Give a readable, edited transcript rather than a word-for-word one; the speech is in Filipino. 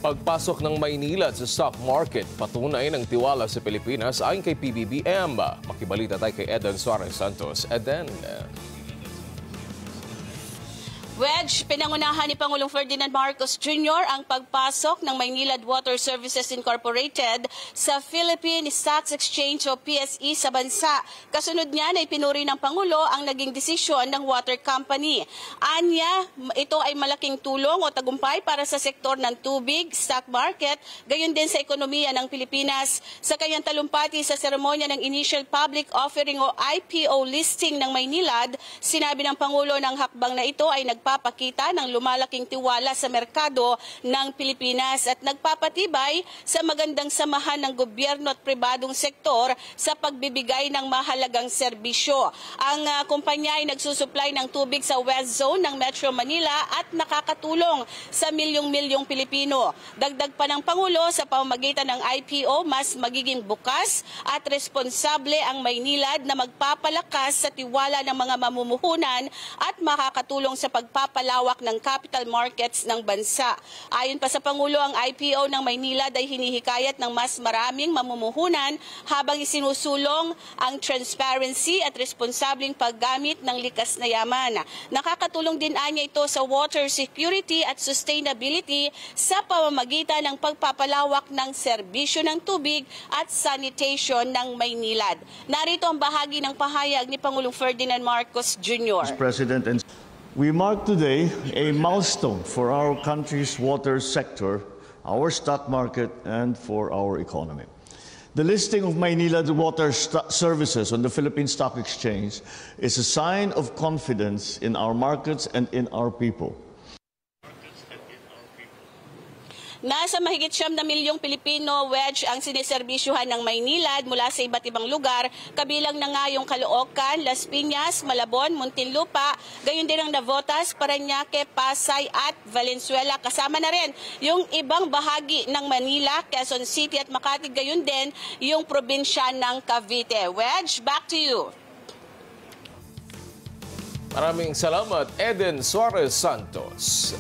Pagpasok ng Maynila sa stock market, patunay ng tiwala sa Pilipinas ayon kay PBBM. Makibalita tayo kay Eden Suarez Santos. Eden. Wedge, pinangunahan ni Pangulong Ferdinand Marcos Jr. ang pagpasok ng Maynilad Water Services Incorporated sa Philippine Stock Exchange o PSE sa bansa. Kasunod niyan ay pinuri ng Pangulo ang naging desisyon ng water company. Anya, ito ay malaking tulong o tagumpay para sa sektor ng tubig, stock market, gayon din sa ekonomiya ng Pilipinas. Sa kanyang talumpati sa seremonya ng Initial Public Offering o IPO listing ng Maynilad, sinabi ng Pangulo ng hakbang na ito ay nagpapakita ng lumalaking tiwala sa merkado ng Pilipinas at nagpapatibay sa magandang samahan ng gobyerno at pribadong sektor sa pagbibigay ng mahalagang serbisyo. Ang kumpanya ay nagsusupply ng tubig sa West Zone ng Metro Manila at nakakatulong sa milyong-milyong Pilipino. Dagdag pa ng Pangulo, sa pamamagitan ng IPO, mas magiging bukas at responsable ang Maynilad na magpapalakas sa tiwala ng mga mamumuhunan at makakatulong sa pagpapalawak ng capital markets ng bansa. Ayon pa sa Pangulo, ang IPO ng Maynilad ay hinihikayat ng mas maraming mamumuhunan habang isinusulong ang transparency at responsableng paggamit ng likas na yaman. Nakakatulong din anya ito sa water security at sustainability sa pamamagitan ng pagpapalawak ng serbisyo ng tubig at sanitation ng Maynilad. Narito ang bahagi ng pahayag ni Pangulong Ferdinand Marcos Jr. We mark today a milestone for our country's water sector, our stock market, and for our economy. The listing of Maynilad Water Services on the Philippine Stock Exchange is a sign of confidence in our markets and in our people. Nasa mahigit 9 milyong Pilipino, Wedge, ang siniserbisyuhan ng Maynilad mula sa iba't ibang lugar, kabilang na nga yung Caloocan, Las Piñas, Malabon, Muntinlupa, gayon din ang Navotas, Parañaque, Pasay at Valenzuela. Kasama na rin yung ibang bahagi ng Manila, Quezon City at Makati, gayon din yung probinsya ng Cavite. Wedge, back to you. Maraming salamat, Eden Suarez Santos.